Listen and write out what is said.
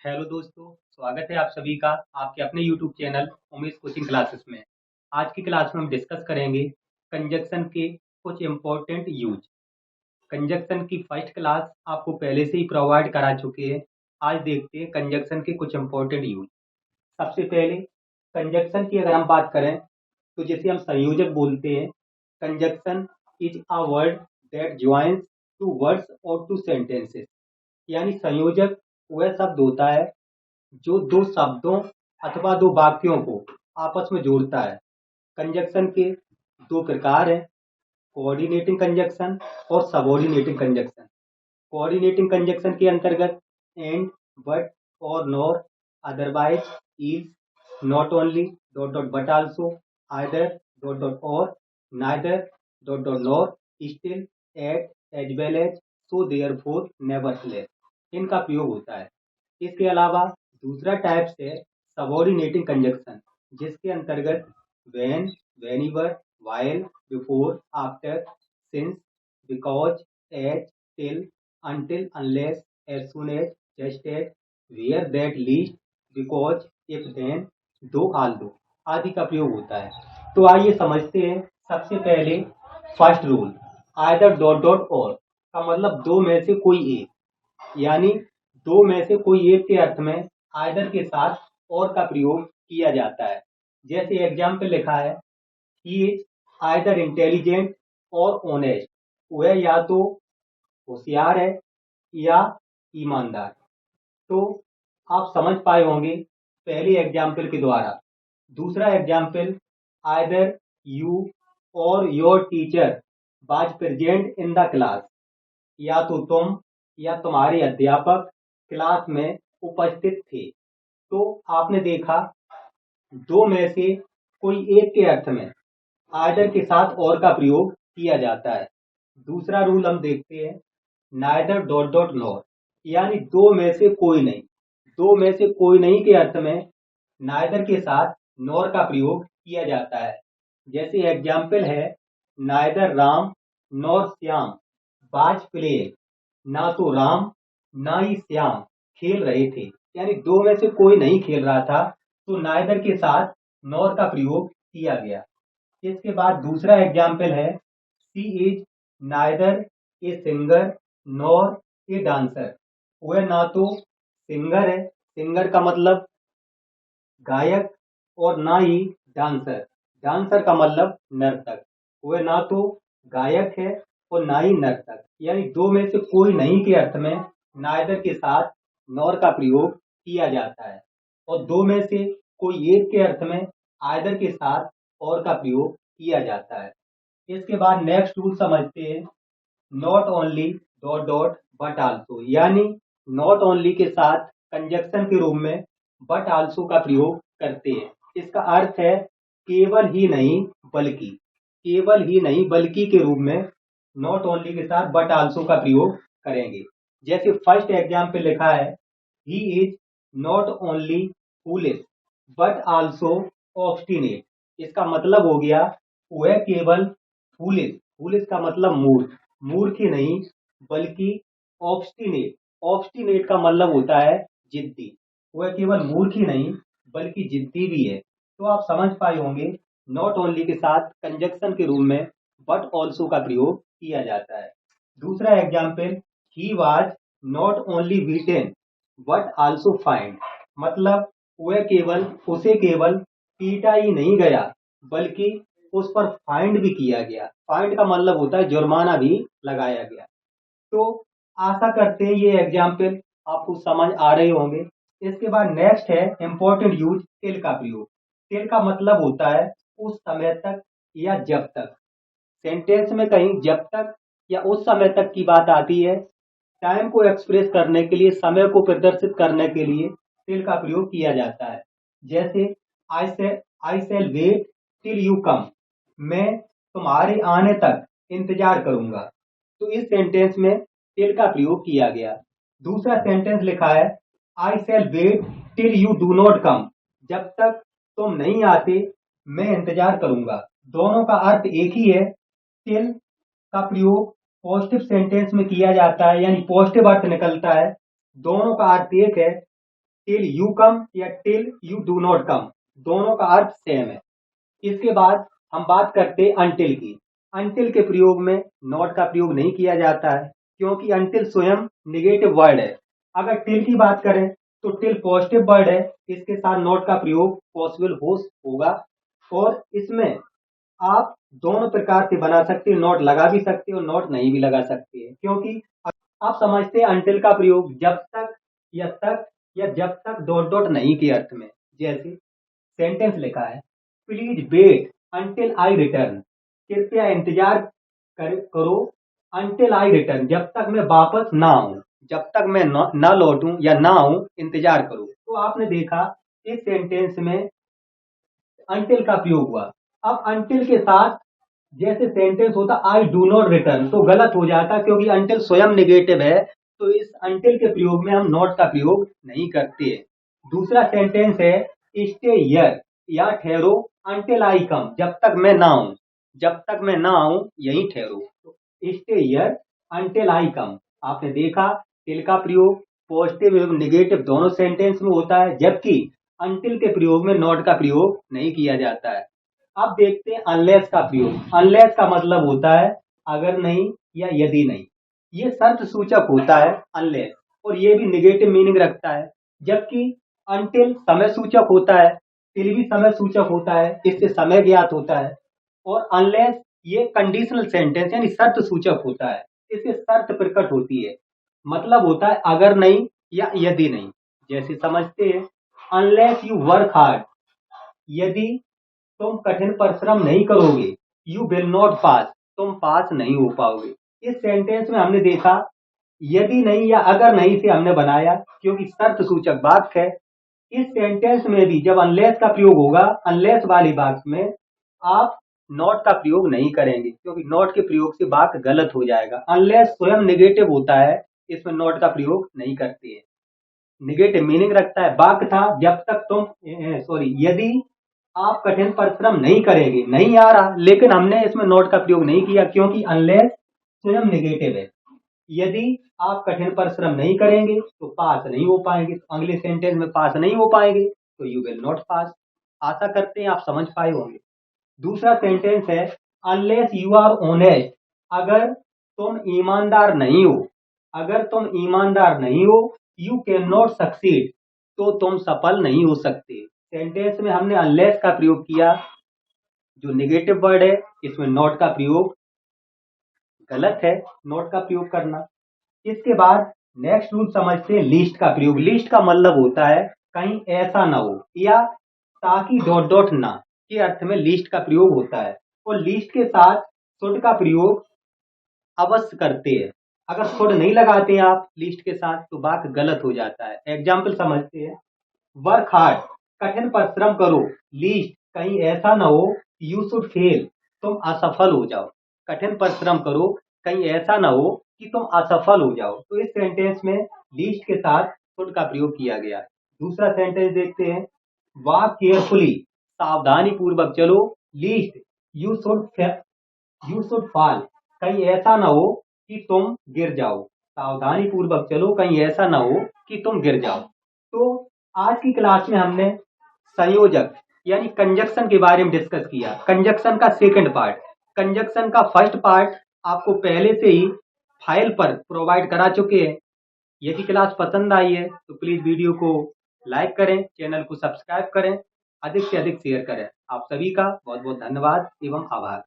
Hello दोस्तों, स्वागत है आप सभी का आपके अपने YouTube channel Umesh coaching classes में। आज की क्लास में हम डिस्कस करेंगे कंजक्शन के कुछ इम्पोर्टेंट यूज। कंजक्शन की फर्स्ट क्लास आपको पहले से ही प्रोवाइड करा चुके हैं। आज देखते हैं कंजक्शन के कुछ इम्पोर्टेंट यूज। सबसे पहले कंजक्शन की अगर हम बात करें तो जैसे हम संयोजक बोलते हैं, conjunction is a word that joins two words और टू सेंटेंसेस। यानी संयोजक वह शब्द होता है जो दो शब्दों अथवा दो वाक्यों को आपस में जोड़ता है। कंजक्शन के दो प्रकार हैं, कोऑर्डिनेटिंग कंजक्शन और सबऑर्डिनेटिंग कंजक्शन। कोऑर्डिनेटिंग कंजक्शन के अंतर्गत and, but or nor, otherwise, is, not only dot dot but also, either dot dot or, neither dot dot nor, still, yet, as well as, so therefore, nevertheless, इनका प्रयोग होता है। इसके अलावा दूसरा type है सबऑर्डिनेटिंग कंजक्शन, जिसके अंतर्गत when, whenever, while, before, after, since, because, as, till, until, unless, as soon as, just as, where, that, least, because, if, then, though, although आदि का प्रयोग होता है। तो आइए समझते हैं। सबसे पहले first rule, either dot dot और का मतलब दो में से कोई एक, यानी दो में से कोई एक के अर्थ में आइदर के साथ और का प्रयोग किया जाता है। जैसे एग्जाम्पल लिखा है, ही इज आइदर इंटेलिजेंट और ऑनेस्ट, वह या तो होशियार है या ईमानदार। तो आप समझ पाए होंगे पहले एग्जाम्पल के द्वारा। दूसरा एग्जाम्पल, आइदर यू और your teacher was present in the class, या तो तुम या तुम्हारे अध्यापक क्लास में उपस्थित थे। तो आपने देखा दो में से कोई एक के अर्थ में आइदर के साथ और का प्रयोग किया जाता है। दूसरा रूल हम देखते हैं, नाइदर डॉट डॉट नॉर, यानी दो में से कोई नहीं। दो में से कोई नहीं के अर्थ में नाइदर के साथ नॉर का प्रयोग किया जाता है। जैसे एग्जाम्पल है, neither Ram nor Shyam was playing, ना तो राम ना ही श्याम खेल रहे थे। यानी दो में से कोई नहीं खेल रहा था, तो नाइदर के साथ नॉर का प्रयोग किया गया। इसके बाद दूसरा एग्जाम्पल है, she is neither a singer nor a dancer, वह ना तो सिंगर है, सिंगर का मतलब गायक, और ना ही डांसर, डांसर का मतलब नर्तक, वह ना तो गायक है और ना ही नर्तक। यानी दो में से कोई नहीं के अर्थ में नाइदर के साथ नॉर का प्रयोग किया जाता है, और दो में से कोई एक के अर्थ में आइदर के साथ और का प्रयोग किया जाता है। इसके बाद नेक्स्ट रूल समझते हैं, not only dot dot but also, यानी नॉट ओनली के साथ कंजक्शन के रूप में बट आल्सो का प्रयोग करते हैं। इसका अर्थ है केवल ही नहीं बल्कि, केवल ही नहीं बल्कि के रूप में नॉट ओनली के साथ बट आल्सो का प्रयोग करेंगे। जैसे फर्स्ट एग्जाम्पल लिखा है, he is not only foolish but also obstinate. इसका मतलब हो गया वह केवल फूलिश, फूलिश का मतलब मूर्ख, मूर्ख ही नहीं बल्कि ऑब्स्टिनेट, ऑब्स्टिनेट का मतलब होता है जिद्दी। वह केवल मूर्ख ही नहीं बल्कि जिद्दी भी है। तो आप समझ पाए होंगे नॉट ओनली के साथ कंजक्शन के रूप में बट ऑल्सो का प्रयोग किया जाता है। दूसरा example, he was not only beaten but also find, मतलब वह केवल, उसे केवल पीटा ही नहीं गया बल्कि उस पर फाइंड भी किया गया। फाइंड का मतलब होता है जुर्माना भी लगाया गया। तो आशा करते हैं ये एग्जाम्पल आपको समझ आ रहे होंगे। इसके बाद नेक्स्ट है इंपॉर्टेंट यूज, टिल का प्रयोग। टिल का मतलब होता है उस समय तक या जब तक। सेंटेंस में कहीं जब तक या उस समय तक की बात आती है, टाइम को एक्सप्रेस करने के लिए, समय को प्रदर्शित करने के लिए टिल का प्रयोग किया जाता है। जैसे आई shall wait till you come, मैं तुम्हारे आने तक इंतजार करूंगा। तो इस सेंटेंस में टिल का प्रयोग किया गया। दूसरा सेंटेंस लिखा है, I shall wait till you do not come, जब तक तुम नहीं आते मैं इंतजार करूंगा। दोनों का अर्थ एक ही है। टिल का प्रयोग पॉजिटिव सेंटेंस में किया जाता है, यानी पॉजिटिव अर्थ निकलता है। दोनों का अर्थ एक है, टिल यू कम या टिल यू डू नॉट कम, दोनों का अर्थ सेम है। इसके बाद हम बात करते हैं अनटिल की। अनटिल के प्रयोग में नॉट का प्रयोग नहीं किया जाता है, क्योंकि अनटिल स्वयं निगेटिव वर्ड है। अगर टिल की बात करें तो टिल पॉजिटिव वर्ड है, इसके साथ नॉट का प्रयोग पॉसिबल होगा। और इसमें आप दोनों प्रकार से बना सकते हो, नॉट लगा भी सकते हो, नॉट नहीं भी लगा सकते हैं, क्योंकि आप समझते हैं अनटिल का प्रयोग जब तक या जब तक डॉट डॉट नहीं के अर्थ में। जैसे सेंटेंस लिखा है, please wait until I return, कृपया इंतजार करो अंटिल आई रिटर्न, जब तक मैं वापस ना आऊं, जब तक मैं ना लौटूं या ना आऊं इंतजार करो। तो आपने देखा इस सेंटेंस में अंटिल का प्रयोग हुआ। अब अंटिल के साथ जैसे सेंटेंस होता आई डू नॉट रिटर्न तो गलत हो जाता, क्योंकि अंटिल स्वयं निगेटिव है, तो इस अंटिल के प्रयोग में हम नॉट का प्रयोग नहीं करते। दूसरा सेंटेंस है स्टे हियर या ठहरो अंटिल आई कम, जब तक मैं ना आऊं, जब तक मैं ना आऊं यहीं ठहरो। तो स्टे हियर अंटिल आई कम। आपने देखा टिल का प्रयोग पॉजिटिव एवं निगेटिव दोनों सेंटेंस में होता है, जबकि अंटिल के प्रयोग में नॉट का प्रयोग नहीं किया जाता है। अब देखते हैं अनलेस का प्रयोग। अनलेस का मतलब होता है अगर नहीं या यदि नहीं, ये शर्त सूचक होता है अनलेस, और ये भी निगेटिव मीनिंग रखता है। जबकि अनटिल समय सूचक होता है, टिल भी समय सूचक होता है, इससे समय ज्ञात होता है। और अनलेस ये कंडीशनल सेंटेंस यानी शर्त सूचक होता है, इससे शर्त प्रकट होती है, मतलब होता है अगर नहीं या यदि नहीं। जैसे समझते हैं अनलेस यू वर्क हार्ड, यदि तुम कठिन परिश्रम नहीं करोगे, यू विल नॉट पास, तुम पास नहीं हो पाओगे। इस सेंटेंस में हमने देखा यदि नहीं या अगर नहीं से हमने बनाया, क्योंकि शर्त सूचक वाक्य है। इस सेंटेंस में भी जब अनलेस का प्रयोग होगा, अनलेस वाली वाक्य में आप नॉट का प्रयोग नहीं करेंगे, क्योंकि नॉट के प्रयोग से वाक्य गलत हो जाएगा। अनलेस स्वयं निगेटिव होता है, इसमें नॉट का प्रयोग नहीं करते हैं, निगेटिव मीनिंग रखता है। वाक्य था जब तक तुम यदि आप कठिन परिश्रम नहीं करेंगे, नहीं आ रहा, लेकिन हमने इसमें नॉट का प्रयोग नहीं किया, क्योंकि अनलेस स्वयं निगेटिव है। यदि आप कठिन परिश्रम नहीं करेंगे तो पास नहीं हो पाएंगे, तो अगले सेंटेंस में पास नहीं हो पाएंगे, तो यू विल नॉट पास। आशा करते हैं आप समझ पाए होंगे। दूसरा सेंटेंस है अनलेस यू आर ऑनेस्ट, अगर तुम ईमानदार नहीं हो, अगर तुम ईमानदार नहीं हो, यू कैन नॉट सक्सीड, तो तुम सफल नहीं हो सकते। सेंटेंस में हमने अनलेस का प्रयोग किया, जो नेगेटिव वर्ड है, इसमें नॉट का प्रयोग गलत है, नॉट का प्रयोग करना। इसके बाद नेक्स्ट रूल समझते हैं लिस्ट का प्रयोग। लिस्ट का मतलब होता है कहीं ऐसा ना हो या ताकि डॉट डॉट ना के अर्थ में लिस्ट का प्रयोग होता है, और लिस्ट के साथ शुड का प्रयोग अवश्य करते हैं। अगर शुड नहीं लगाते हैं आप लिस्ट के साथ तो वाक्य गलत हो जाता है। एग्जाम्पल समझते हैं, वर्क हार्ड कठिन परिश्रम करो, लिस्ट कहीं ऐसा ना हो यू शुड फेल, तुम असफल हो जाओ। कठिन परिश्रम करो कहीं ऐसा ना हो कि तुम असफल हो जाओ। तो इस सेंटेंस में लिस्ट के साथ शुड का प्रयोग किया गया है। दूसरा सेंटेंस देखते हैं, वॉक केयरफुली सावधानी पूर्वक चलो, लिस्ट यू शुड फॉल, कहीं ऐसा ना हो कि तुम गिर जाओ। सावधानी पूर्वक चलो, कहीं ऐसा ना हो कि तुम गिर जाओ। तो आज की क्लास में हमने संयोजक यानी कंजक्शन के बारे में डिस्कस किया। कंजक्शन का सेकंड पार्ट, कंजक्शन का फर्स्ट पार्ट आपको पहले से ही फाइल पर प्रोवाइड करा चुके हैं। यदि क्लास पसंद आई है तो प्लीज वीडियो को लाइक करें, चैनल को सब्सक्राइब करें, अधिक से अधिक शेयर करें। आप सभी का बहुत बहुत धन्यवाद एवं आभार।